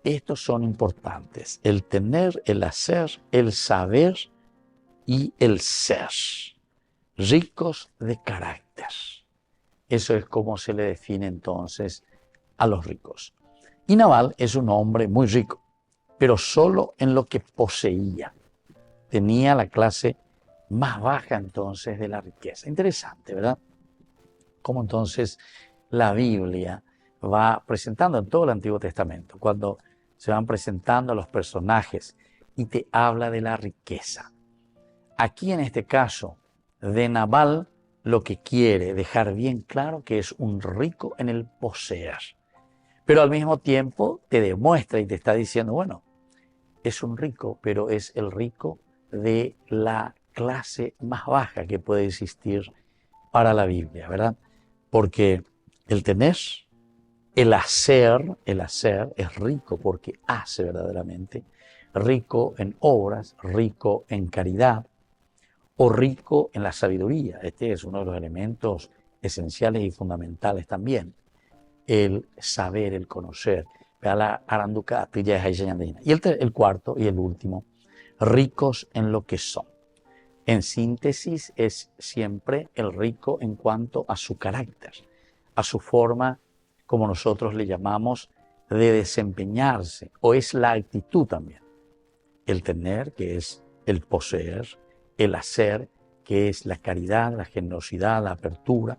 estos son importantes: el tener, el hacer, el saber y el ser. Ricos de carácter. Eso es como se le define entonces a los ricos. Y Nabal es un hombre muy rico, pero solo en lo que poseía. Tenía la clase más baja entonces de la riqueza. Interesante, ¿verdad? Cómo entonces la Biblia va presentando en todo el Antiguo Testamento, cuando se van presentando los personajes y te habla de la riqueza. Aquí en este caso de Nabal, lo que quiere dejar bien claro que es un rico en el poseer, pero al mismo tiempo te demuestra y te está diciendo, bueno, es un rico, pero es el rico de la clase más baja que puede existir para la Biblia, ¿verdad? Porque el tener, el hacer es rico porque hace verdaderamente, rico en obras, rico en caridad o rico en la sabiduría. Este es uno de los elementos esenciales y fundamentales también. El saber, el conocer. Y el cuarto y el último, ricos en lo que son. En síntesis, es siempre el rico en cuanto a su carácter, a su forma, como nosotros le llamamos, de desempeñarse, o es la actitud también. El tener, que es el poseer, el hacer, que es la caridad, la generosidad, la apertura,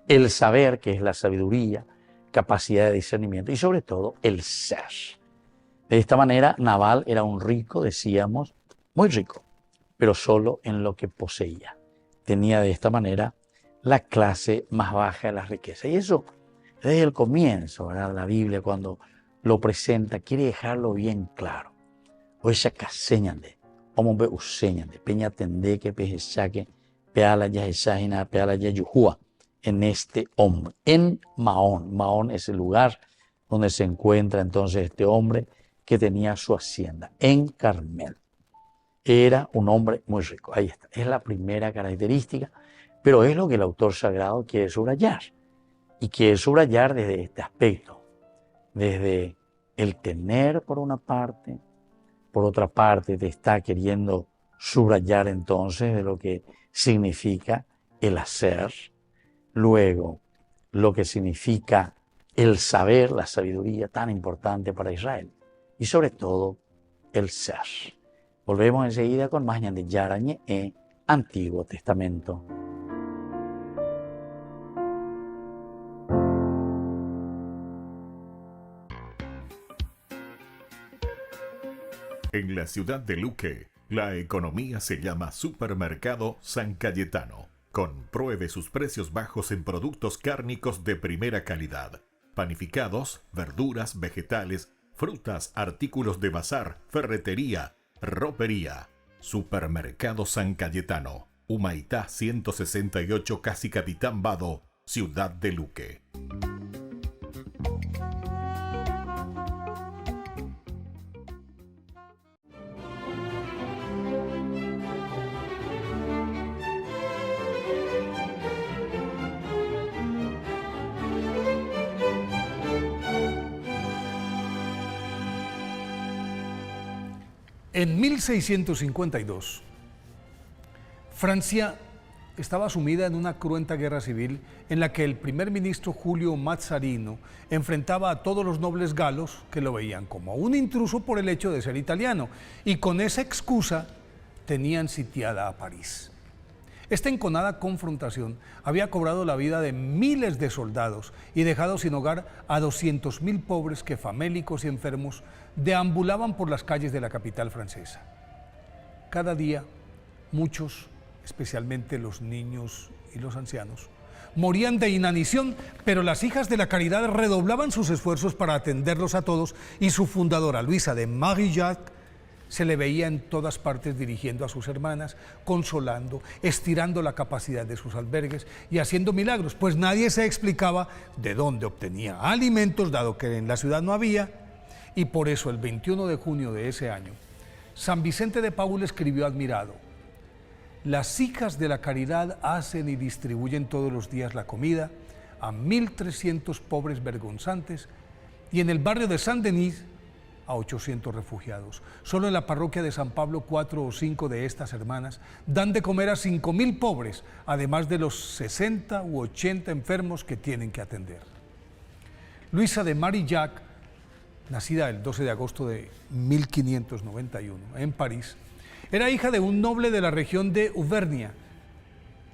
el saber, que es la sabiduría, capacidad de discernimiento y sobre todo el ser. De esta manera, Nabal era un rico, decíamos, muy rico, pero solo en lo que poseía. Tenía de esta manera la clase más baja de la riqueza. Y eso desde el comienzo, ¿verdad? La Biblia cuando lo presenta quiere dejarlo bien claro. O esa caseñande, como ve useñande, peña tende que pejesaque, peala ya esajina, peala ya yuhua, en este hombre, en Mahón. Mahón es el lugar donde se encuentra entonces este hombre que tenía su hacienda, en Carmel. Era un hombre muy rico. Ahí está. Es la primera característica, pero es lo que el autor sagrado quiere subrayar. Y quiere subrayar desde este aspecto, desde el tener por una parte, por otra parte te está queriendo subrayar entonces de lo que significa el hacer, luego lo que significa el saber, la sabiduría tan importante para Israel, y sobre todo el ser. Volvemos enseguida con más Ñande Yarañe en Antiguo Testamento. En la ciudad de Luque, la economía se llama Supermercado San Cayetano. Compruebe sus precios bajos en productos cárnicos de primera calidad. Panificados, verduras, vegetales, frutas, artículos de bazar, ferretería, ropería. Supermercado San Cayetano. Humaitá 168, Casi Capitán Vado, Ciudad de Luque. En 1652, Francia estaba sumida en una cruenta guerra civil en la que el primer ministro Julio Mazzarino enfrentaba a todos los nobles galos que lo veían como un intruso por el hecho de ser italiano, y con esa excusa tenían sitiada a París. Esta enconada confrontación había cobrado la vida de miles de soldados y dejado sin hogar a 200.000 pobres que, famélicos y enfermos, deambulaban por las calles de la capital francesa. Cada día, muchos, especialmente los niños y los ancianos, morían de inanición, pero las hijas de la caridad redoblaban sus esfuerzos para atenderlos a todos, y su fundadora, Luisa de Marillac, se le veía en todas partes dirigiendo a sus hermanas, consolando, estirando la capacidad de sus albergues y haciendo milagros, pues nadie se explicaba de dónde obtenía alimentos, dado que en la ciudad no había, y por eso el 21 de junio de ese año, San Vicente de Paúl escribió admirado: las hijas de la caridad hacen y distribuyen todos los días la comida a 1.300 pobres vergonzantes, y en el barrio de Saint-Denis a 800 refugiados. Solo en la parroquia de San Pablo 4 o 5 de estas hermanas dan de comer a 5.000 pobres, además de los 60 u 80 enfermos que tienen que atender. Luisa de Marillac, nacida el 12 de agosto de 1591 en París, era hija de un noble de la región de Auvernia,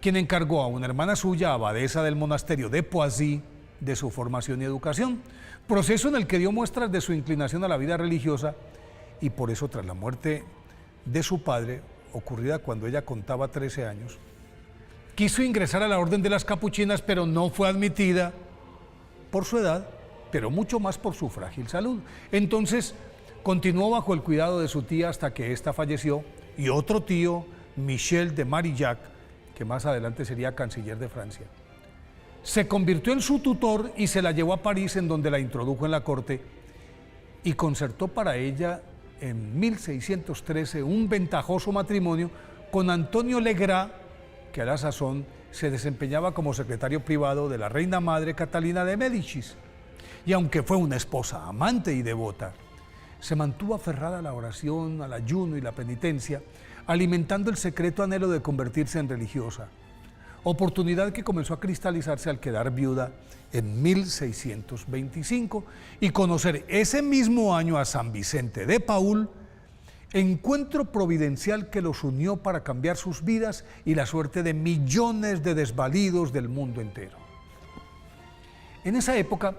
quien encargó a una hermana suya, abadesa del monasterio de Poissy, de su formación y educación, proceso en el que dio muestras de su inclinación a la vida religiosa, y por eso, tras la muerte de su padre, ocurrida cuando ella contaba 13 años, quiso ingresar a la orden de las capuchinas, pero no fue admitida por su edad, pero mucho más por su frágil salud. Entonces continuó bajo el cuidado de su tía hasta que ésta falleció, y otro tío, Michel de Marillac, que más adelante sería canciller de Francia, se convirtió en su tutor y se la llevó a París, en donde la introdujo en la corte y concertó para ella en 1613 un ventajoso matrimonio con Antonio Legras, que a la sazón se desempeñaba como secretario privado de la reina madre Catalina de Médicis. Y aunque fue una esposa amante y devota, se mantuvo aferrada a la oración, al ayuno y la penitencia, alimentando el secreto anhelo de convertirse en religiosa, oportunidad que comenzó a cristalizarse al quedar viuda en 1625 y conocer ese mismo año a San Vicente de Paúl, encuentro providencial que los unió para cambiar sus vidas y la suerte de millones de desvalidos del mundo entero. En esa época,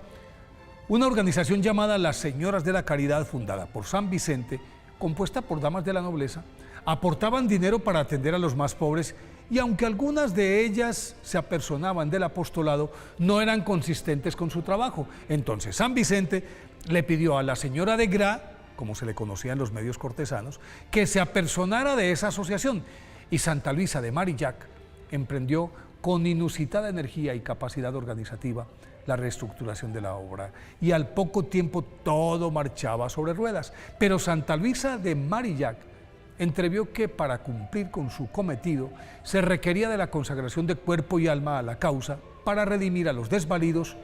una organización llamada las Señoras de la Caridad, fundada por San Vicente, compuesta por damas de la nobleza, aportaban dinero para atender a los más pobres, y aunque algunas de ellas se apersonaban del apostolado, no eran consistentes con su trabajo. Entonces San Vicente le pidió a la señora de Gras, como se le conocía en los medios cortesanos, que se apersonara de esa asociación, y Santa Luisa de Marillac emprendió con inusitada energía y capacidad organizativa la reestructuración de la obra, y al poco tiempo todo marchaba sobre ruedas. Pero Santa Luisa de Marillac entrevió que para cumplir con su cometido se requería de la consagración de cuerpo y alma a la causa para redimir a los desvalidos,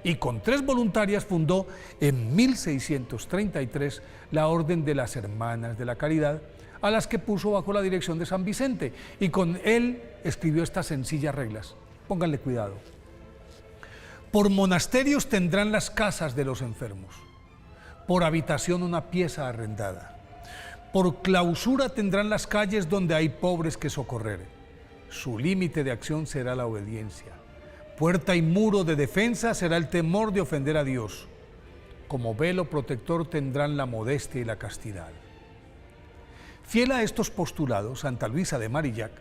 y con 3 voluntarias fundó en 1633 la Orden de las Hermanas de la Caridad, a las que puso bajo la dirección de San Vicente, y con él escribió estas sencillas reglas. Pónganle cuidado. Por monasterios tendrán las casas de los enfermos, por habitación una pieza arrendada. Por clausura tendrán las calles donde hay pobres que socorrer. Su límite de acción será la obediencia. Puerta y muro de defensa será el temor de ofender a Dios. Como velo protector tendrán la modestia y la castidad. Fiel a estos postulados, Santa Luisa de Marillac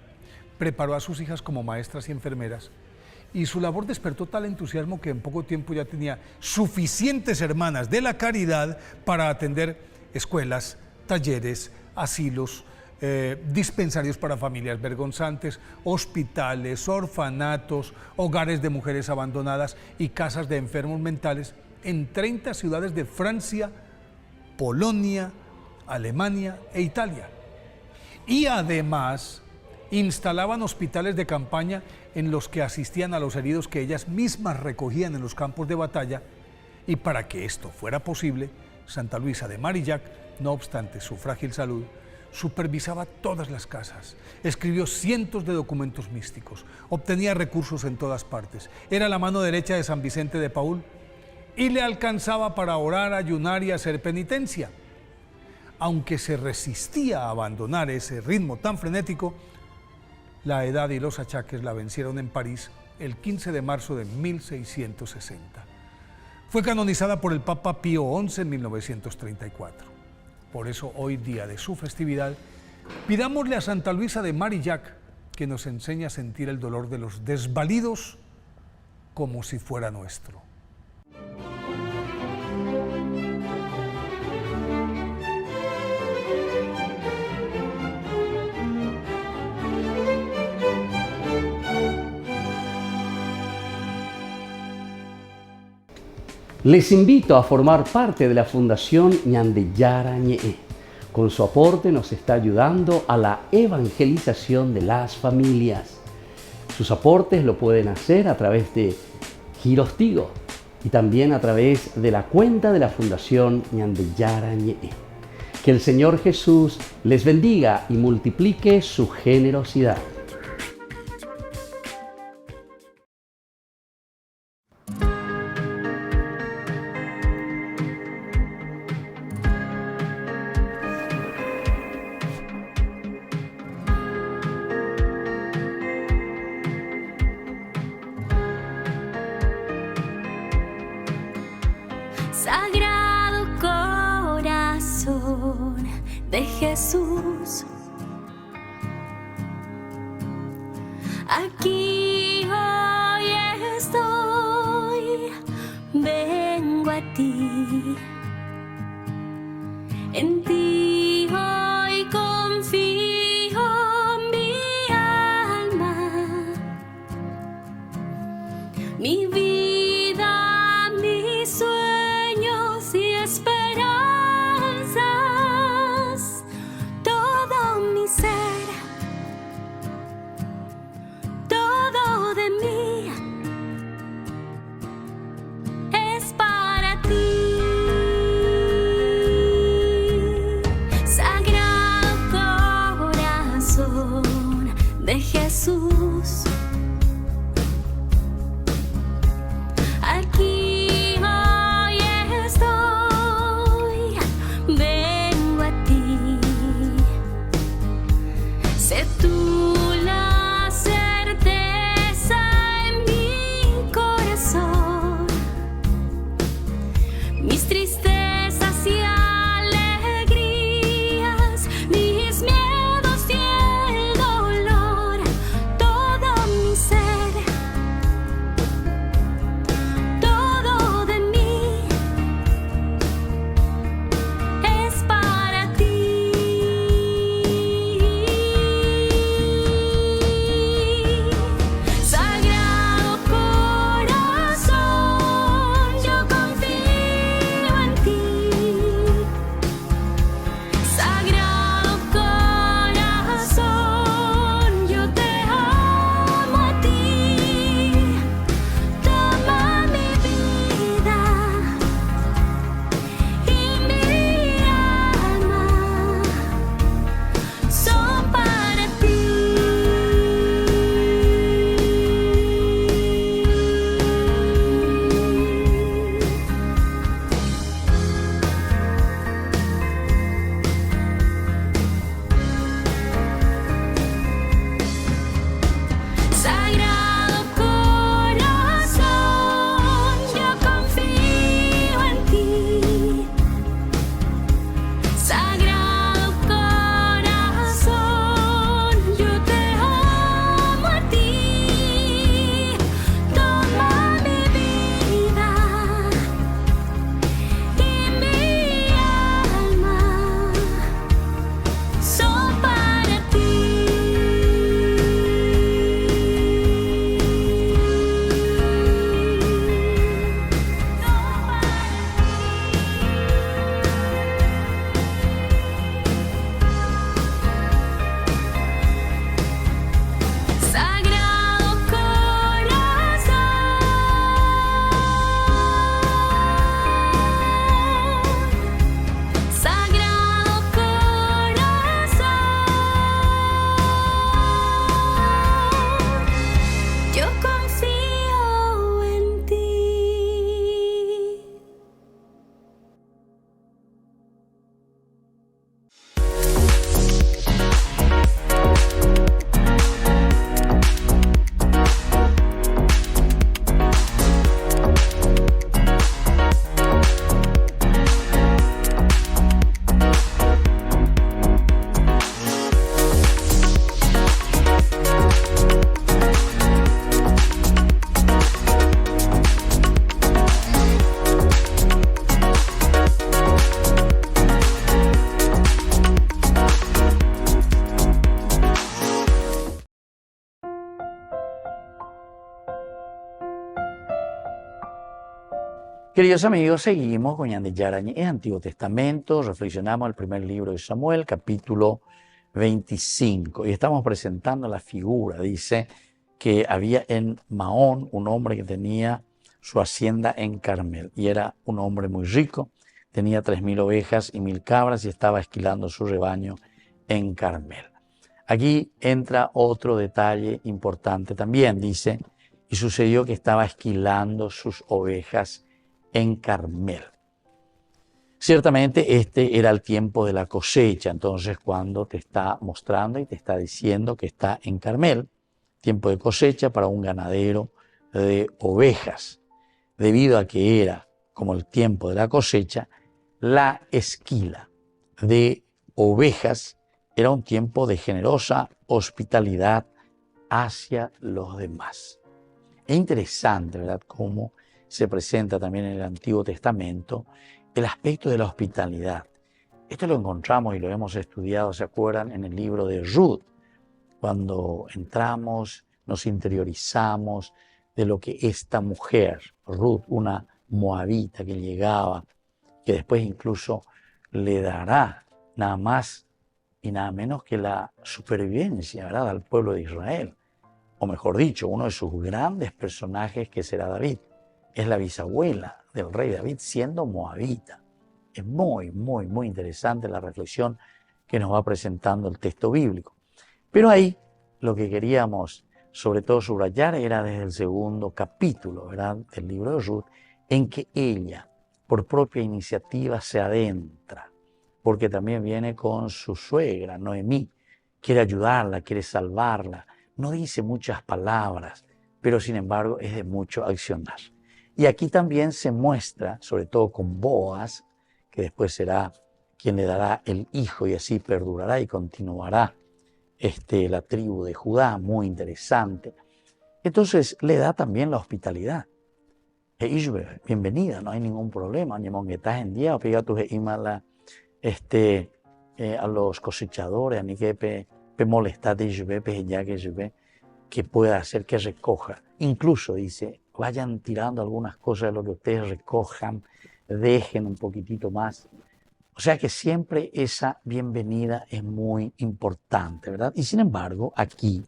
preparó a sus hijas como maestras y enfermeras, y su labor despertó tal entusiasmo que en poco tiempo ya tenía suficientes hermanas de la caridad para atender escuelas, talleres, asilos, dispensarios para familias vergonzantes, hospitales, orfanatos, hogares de mujeres abandonadas y casas de enfermos mentales en 30 ciudades de Francia, Polonia, Alemania e Italia. Y además instalaban hospitales de campaña en los que asistían a los heridos que ellas mismas recogían en los campos de batalla, y para que esto fuera posible, Santa Luisa de Marillac, no obstante su frágil salud, supervisaba todas las casas, escribió cientos de documentos místicos, obtenía recursos en todas partes, era la mano derecha de San Vicente de Paúl y le alcanzaba para orar, ayunar y hacer penitencia. Aunque se resistía a abandonar ese ritmo tan frenético, la edad y los achaques la vencieron en París el 15 de marzo de 1660. Fue canonizada por el Papa Pío XI en 1934. Por eso, hoy día de su festividad, pidámosle a Santa Luisa de Marillac que nos enseñe a sentir el dolor de los desvalidos como si fuera nuestro. Les invito a formar parte de la Fundación Ñandeyara Ñe'e. Con su aporte nos está ayudando a la evangelización de las familias. Sus aportes lo pueden hacer a través de Giros Tigo y también a través de la cuenta de la Fundación Ñandeyara Ñe'e. Que el Señor Jesús les bendiga y multiplique su generosidad. Sagrado corazón de Jesús, aquí hoy estoy, vengo a ti, en ti hoy confío mi alma, mi vida, mi sueños y esperanzas, todo mi ser, todo de mí es para ti. Queridos amigos, seguimos con Ñande Yarañe en Antiguo Testamento, reflexionamos el primer libro de Samuel, capítulo 25, y estamos presentando la figura. Dice que había en Maón un hombre que tenía su hacienda en Carmel, y era un hombre muy rico, tenía 3.000 ovejas y 1.000 cabras, y estaba esquilando su rebaño en Carmel. Aquí entra otro detalle importante también, dice, y sucedió que estaba esquilando sus ovejas en Carmel. Ciertamente este era el tiempo de la cosecha, entonces cuando te está mostrando y te está diciendo que está en Carmel, tiempo de cosecha para un ganadero de ovejas, debido a que era como el tiempo de la cosecha, la esquila de ovejas era un tiempo de generosa hospitalidad hacia los demás. Es interesante, ¿verdad?, cómo se presenta también en el Antiguo Testamento el aspecto de la hospitalidad. Esto lo encontramos y lo hemos estudiado, ¿se acuerdan?, en el libro de Ruth, cuando entramos, nos interiorizamos de lo que esta mujer, Ruth, una moabita que llegaba, que después incluso le dará nada más y nada menos que la supervivencia, ¿verdad?, al pueblo de Israel. O mejor dicho, uno de sus grandes personajes, que será David, es la bisabuela del rey David, siendo moabita. Es muy interesante la reflexión que nos va presentando el texto bíblico. Pero ahí lo que queríamos sobre todo subrayar era desde el segundo capítulo, ¿verdad?, del libro de Ruth, en que ella, por propia iniciativa, se adentra, porque también viene con su suegra, Noemí, quiere ayudarla, quiere salvarla, no dice muchas palabras, pero sin embargo es de mucho accionar. Y aquí también se muestra, sobre todo con Boaz, que después será quien le dará el hijo y así perdurará y continuará la tribu de Judá, muy interesante. Entonces le da también la hospitalidad. Bienvenida, no hay ningún problema. A los cosechadores, a ni que molestar que pueda hacer que recoja. Incluso dice, vayan tirando algunas cosas de lo que ustedes recojan, dejen un poquitito más. O sea que siempre esa bienvenida es muy importante, ¿verdad? Y sin embargo, aquí,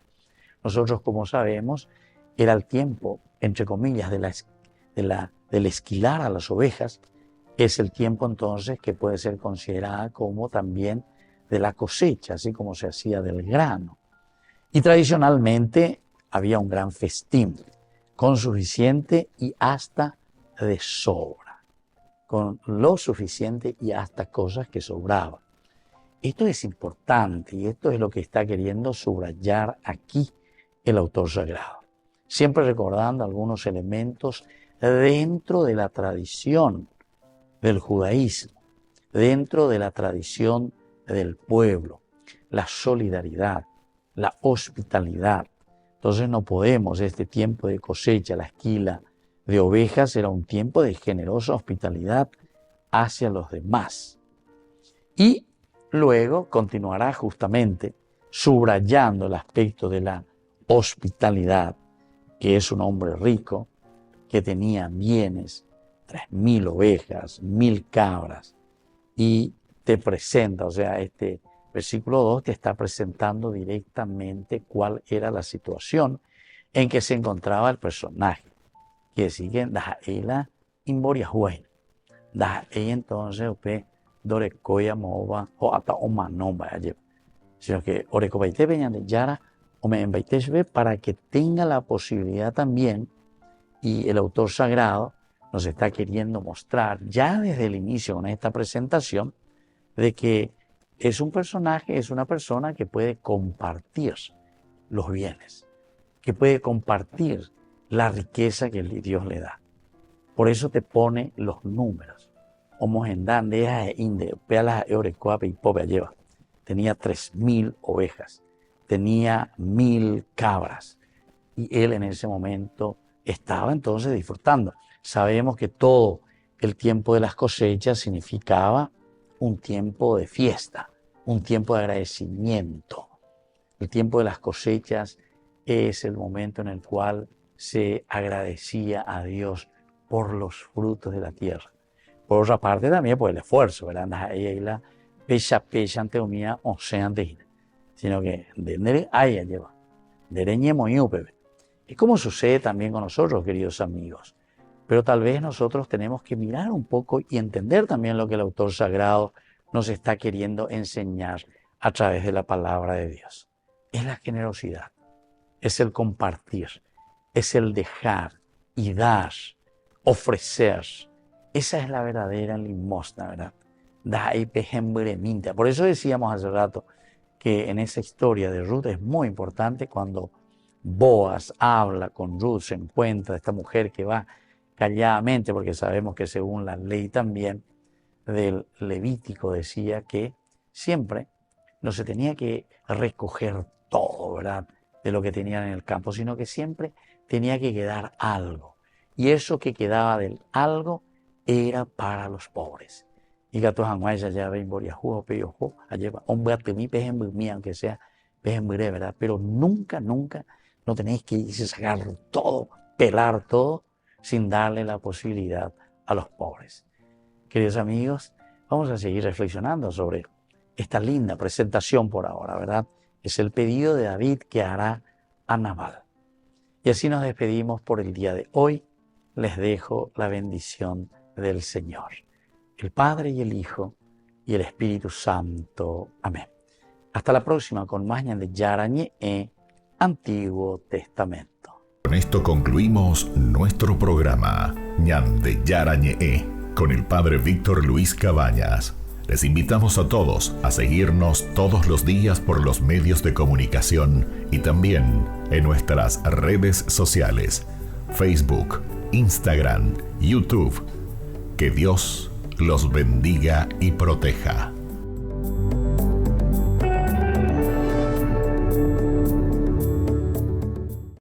nosotros, como sabemos, era el tiempo, entre comillas, del esquilar a las ovejas, es el tiempo entonces que puede ser considerada como también de la cosecha, así como se hacía del grano. Y tradicionalmente había un gran festín, con suficiente y hasta de sobra, con lo suficiente y hasta cosas que sobraban. Esto es importante y esto es lo que está queriendo subrayar aquí el autor sagrado, siempre recordando algunos elementos dentro de la tradición del judaísmo, dentro de la tradición del pueblo, la solidaridad, la hospitalidad. Entonces no podemos, este tiempo de cosecha, la esquila de ovejas, era un tiempo de generosa hospitalidad hacia los demás. Y luego continuará justamente subrayando el aspecto de la hospitalidad, que es un hombre rico, que tenía bienes, 3.000 ovejas, 1.000 cabras, y te presenta, o sea, este versículo 2 te está presentando directamente cuál era la situación en que se encontraba el personaje. Quiere decir que ella imboria juez, ella entonces dorecoya mova o hasta omanomba ayer, sino que orecobaite veñan de yara o me envaiteshbe para que tenga la posibilidad también, y el autor sagrado nos está queriendo mostrar ya desde el inicio con esta presentación de que es un personaje, es una persona que puede compartir los bienes, que puede compartir la riqueza que Dios le da. Por eso te pone los números. Tenía 3.000 ovejas, tenía 1.000 cabras, y él en ese momento estaba entonces disfrutando. Sabemos que todo el tiempo de las cosechas significaba un tiempo de fiesta, un tiempo de agradecimiento. El tiempo de las cosechas es el momento en el cual se agradecía a Dios por los frutos de la tierra. Por otra parte también por el esfuerzo, ¿verdad? Ahí la pecha ante omía o sea ante, sino que de ahí lleva, de muy upebe. Es como sucede también con nosotros, queridos amigos. Pero tal vez nosotros tenemos que mirar un poco y entender también lo que el autor sagrado nos está queriendo enseñar a través de la palabra de Dios. Es la generosidad, es el compartir, es el dejar y dar, ofrecer. Esa es la verdadera limosna, ¿verdad? Por eso decíamos hace rato que en esa historia de Ruth es muy importante cuando Boaz habla con Ruth, se encuentra esta mujer que va calladamente, porque sabemos que según la ley también del Levítico decía que siempre no se tenía que recoger todo, ¿verdad?, de lo que tenían en el campo, sino que siempre tenía que quedar algo. Y eso que quedaba del algo era para los pobres. Y gatos anguayas ya ven boriajú, peyojú, alleva, hombre, temí, pejembrumí, aunque sea pejembré, ¿verdad? Pero nunca, nunca no tenéis que irse a sacar todo, pelar todo, sin darle la posibilidad a los pobres. Queridos amigos, vamos a seguir reflexionando sobre esta linda presentación por ahora, ¿verdad? Es el pedido de David que hará a Nabal. Y así nos despedimos por el día de hoy. Les dejo la bendición del Señor, el Padre y el Hijo y el Espíritu Santo. Amén. Hasta la próxima con más Ñan de Yarañe Antiguo Testamento. Con esto concluimos nuestro programa Ñan de Yarañe con el Padre Víctor Luis Cabañas. Les invitamos a todos a seguirnos todos los días por los medios de comunicación y también en nuestras redes sociales, Facebook, Instagram, YouTube. Que Dios los bendiga y proteja.